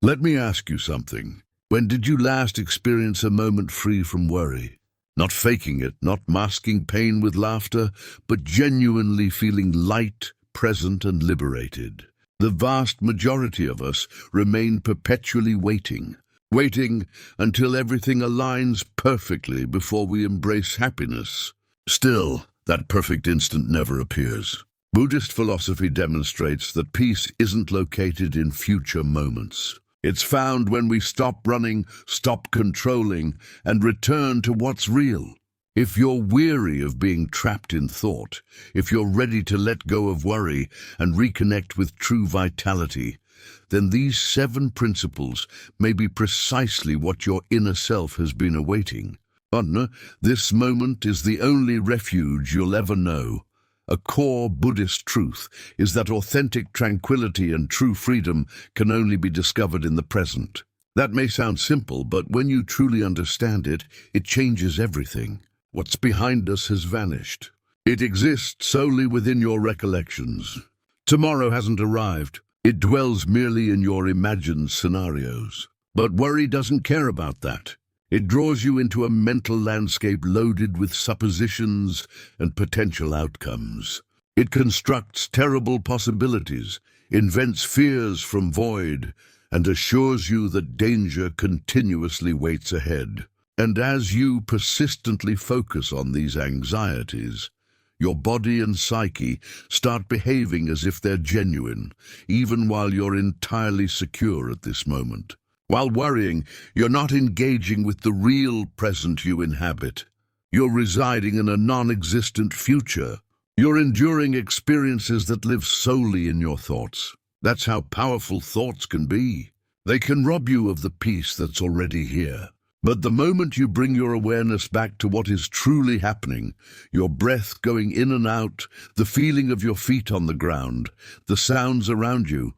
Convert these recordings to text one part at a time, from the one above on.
Let me ask you something. When did you last experience a moment free from worry? Not faking it, not masking pain with laughter, but genuinely feeling light, present, and liberated. The vast majority of us remain perpetually waiting until everything aligns perfectly before we embrace happiness. Still, that perfect instant never appears. Buddhist philosophy demonstrates that peace isn't located in future moments. It's found when we stop running, stop controlling, and return to what's real. If you're weary of being trapped in thought, if you're ready to let go of worry and reconnect with true vitality, then these 7 principles may be precisely what your inner self has been awaiting. Partner, this moment is the only refuge you'll ever know. A core Buddhist truth is that authentic tranquility and true freedom can only be discovered in the present. That may sound simple, but when you truly understand it, it changes everything. What's behind us has vanished. It exists solely within your recollections. Tomorrow hasn't arrived. It dwells merely in your imagined scenarios. But worry doesn't care about that. It draws you into a mental landscape loaded with suppositions and potential outcomes. It constructs terrible possibilities, invents fears from void, and assures you that danger continuously waits ahead. And as you persistently focus on these anxieties, your body and psyche start behaving as if they're genuine, even while you're entirely secure at this moment. While worrying, you're not engaging with the real present you inhabit. You're residing in a non-existent future. You're enduring experiences that live solely in your thoughts. That's how powerful thoughts can be. They can rob you of the peace that's already here. But the moment you bring your awareness back to what is truly happening, your breath going in and out, the feeling of your feet on the ground, the sounds around you,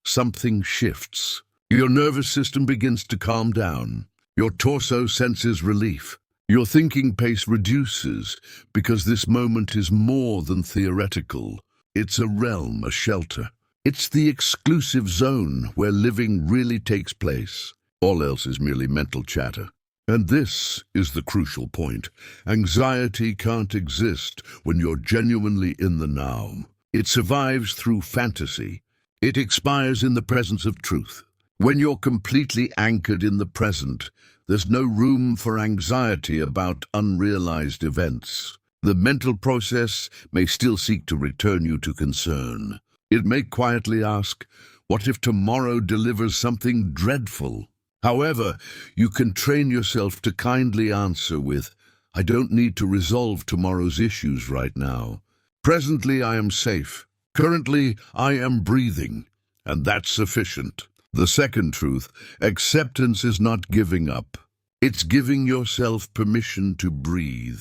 something shifts. Your nervous system begins to calm down. Your torso senses relief. Your thinking pace reduces because this moment is more than theoretical. It's a realm, a shelter. It's the exclusive zone where living really takes place. All else is merely mental chatter. And this is the crucial point. Anxiety can't exist when you're genuinely in the now. It survives through fantasy. It expires in the presence of truth. When you're completely anchored in the present, there's no room for anxiety about unrealized events. The mental process may still seek to return you to concern. It may quietly ask, what if tomorrow delivers something dreadful? However, you can train yourself to kindly answer with, I don't need to resolve tomorrow's issues right now. Presently I am safe. Currently I am breathing, and that's sufficient. The second truth, acceptance is not giving up. It's giving yourself permission to breathe.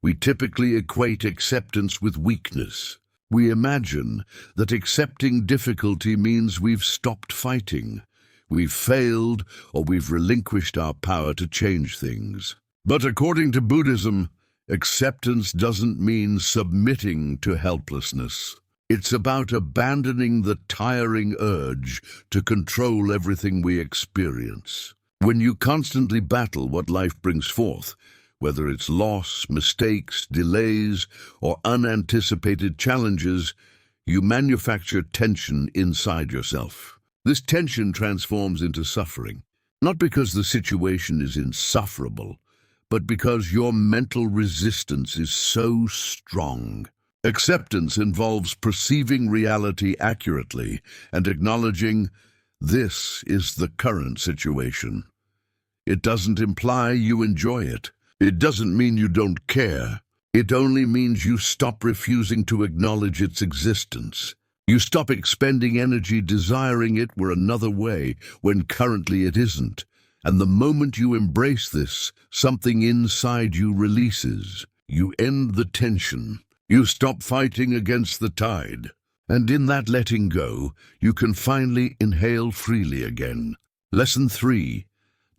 We typically equate acceptance with weakness. We imagine that accepting difficulty means we've stopped fighting, we've failed, or we've relinquished our power to change things. But according to Buddhism, acceptance doesn't mean submitting to helplessness. It's about abandoning the tiring urge to control everything we experience. When you constantly battle what life brings forth, whether it's loss, mistakes, delays, or unanticipated challenges, you manufacture tension inside yourself. This tension transforms into suffering, not because the situation is insufferable, but because your mental resistance is so strong. Acceptance involves perceiving reality accurately and acknowledging this is the current situation. It doesn't imply you enjoy it. It doesn't mean you don't care. It only means you stop refusing to acknowledge its existence. You stop expending energy desiring it were another way when currently it isn't. And the moment you embrace this, something inside you releases. You end the tension. You stop fighting against the tide. And in that letting go, you can finally inhale freely again. Lesson 3.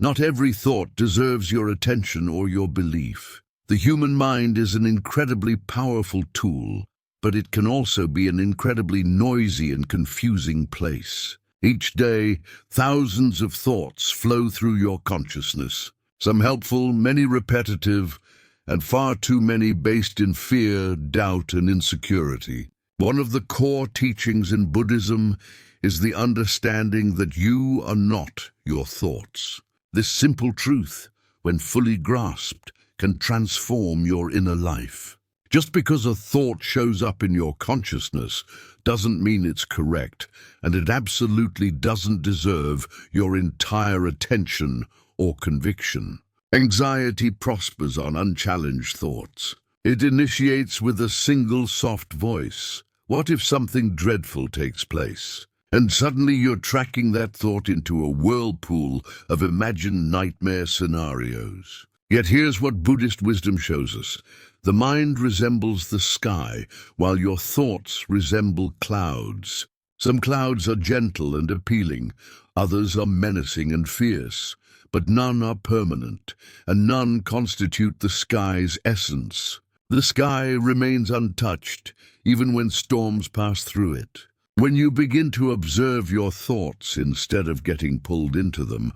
Not every thought deserves your attention or your belief. The human mind is an incredibly powerful tool, but it can also be an incredibly noisy and confusing place. Each day, thousands of thoughts flow through your consciousness, some helpful, many repetitive, and far too many based in fear, doubt, and insecurity. One of the core teachings in Buddhism is the understanding that you are not your thoughts. This simple truth, when fully grasped, can transform your inner life. Just because a thought shows up in your consciousness doesn't mean it's correct, and it absolutely doesn't deserve your entire attention or conviction. Anxiety prospers on unchallenged thoughts. It initiates with a single soft voice. What if something dreadful takes place? And suddenly you're tracking that thought into a whirlpool of imagined nightmare scenarios. Yet here's what Buddhist wisdom shows us. The mind resembles the sky, while your thoughts resemble clouds. Some clouds are gentle and appealing, others are menacing and fierce, but none are permanent, and none constitute the sky's essence. The sky remains untouched, even when storms pass through it. When you begin to observe your thoughts instead of getting pulled into them,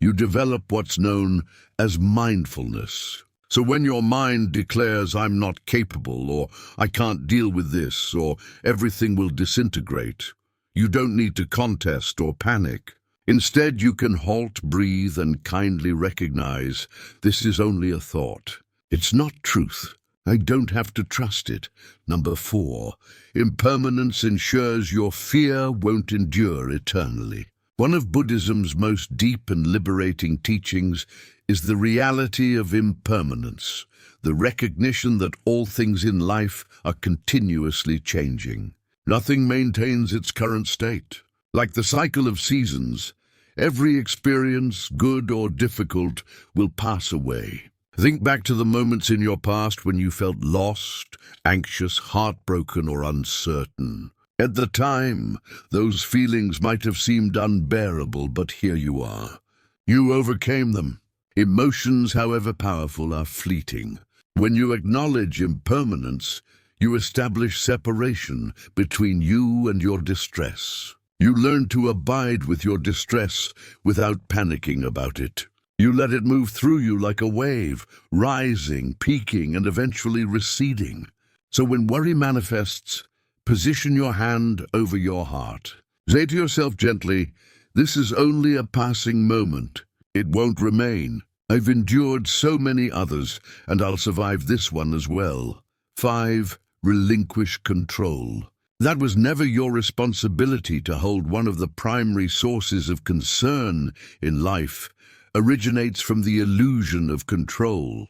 you develop what's known as mindfulness. So when your mind declares, "I'm not capable," or "I can't deal with this," or "everything will disintegrate," you don't need to contest or panic. Instead, you can halt, breathe, and kindly recognize this is only a thought. It's not truth. I don't have to trust it. Number 4, impermanence ensures your fear won't endure eternally. One of Buddhism's most deep and liberating teachings is the reality of impermanence, the recognition that all things in life are continuously changing. Nothing maintains its current state. Like the cycle of seasons, every experience, good or difficult, will pass away. Think back to the moments in your past when you felt lost, anxious, heartbroken, or uncertain. At the time, those feelings might have seemed unbearable, but here you are. You overcame them. Emotions, however powerful, are fleeting. When you acknowledge impermanence, you establish separation between you and your distress. You learn to abide with your distress without panicking about it. You let it move through you like a wave, rising, peaking, and eventually receding. So when worry manifests, position your hand over your heart. Say to yourself gently, "This is only a passing moment. It won't remain. I've endured so many others, and I'll survive this one as well." 5. Relinquish control. That was never your responsibility to hold. One of the primary sources of concern in life originates from the illusion of control.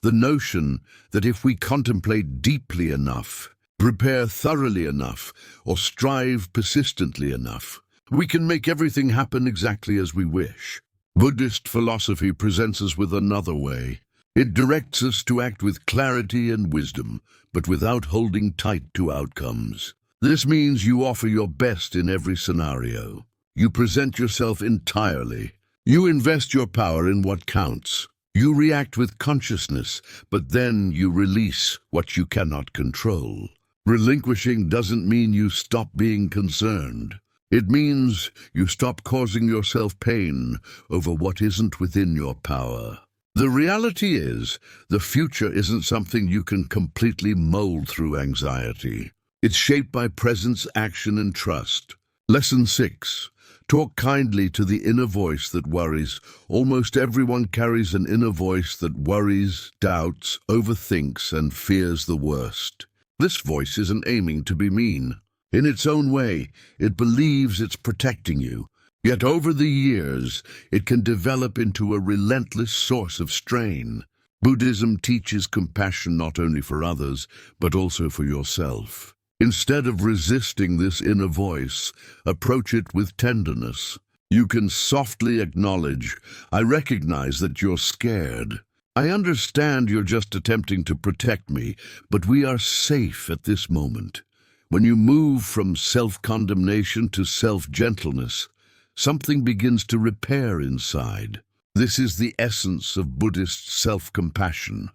The notion that if we contemplate deeply enough, prepare thoroughly enough, or strive persistently enough, we can make everything happen exactly as we wish. Buddhist philosophy presents us with another way. It directs us to act with clarity and wisdom, but without holding tight to outcomes. This means you offer your best in every scenario. You present yourself entirely. You invest your power in what counts. You react with consciousness, but then you release what you cannot control. Relinquishing doesn't mean you stop being concerned. It means you stop causing yourself pain over what isn't within your power. The reality is, the future isn't something you can completely mold through anxiety. It's shaped by presence, action, and trust. Lesson 6. Talk kindly to the inner voice that worries. Almost everyone carries an inner voice that worries, doubts, overthinks, and fears the worst. This voice isn't aiming to be mean. In its own way, it believes it's protecting you. Yet over the years, it can develop into a relentless source of strain. Buddhism teaches compassion not only for others, but also for yourself. Instead of resisting this inner voice, approach it with tenderness. You can softly acknowledge, "I recognize that you're scared. I understand you're just attempting to protect me, but we are safe at this moment." When you move from self-condemnation to self-gentleness, something begins to repair inside. This is the essence of Buddhist self-compassion.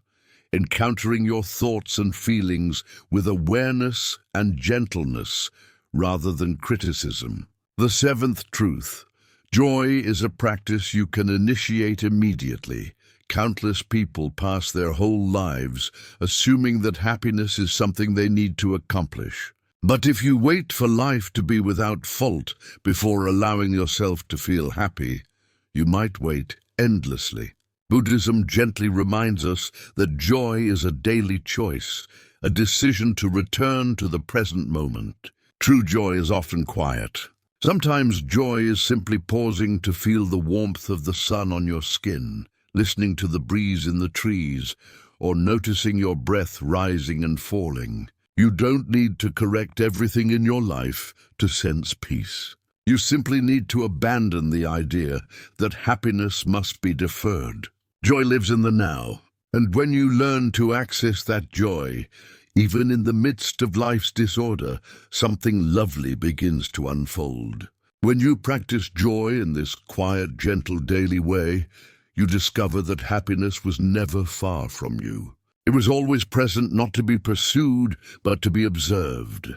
Encountering your thoughts and feelings with awareness and gentleness rather than criticism. The seventh truth. Joy is a practice you can initiate immediately. Countless people pass their whole lives assuming that happiness is something they need to accomplish. But if you wait for life to be without fault before allowing yourself to feel happy, you might wait endlessly. Buddhism gently reminds us that joy is a daily choice, a decision to return to the present moment. True joy is often quiet. Sometimes joy is simply pausing to feel the warmth of the sun on your skin, listening to the breeze in the trees, or noticing your breath rising and falling. You don't need to correct everything in your life to sense peace. You simply need to abandon the idea that happiness must be deferred. Joy lives in the now, and when you learn to access that joy, even in the midst of life's disorder, something lovely begins to unfold. When you practice joy in this quiet, gentle daily way, you discover that happiness was never far from you. It was always present, not to be pursued, but to be observed.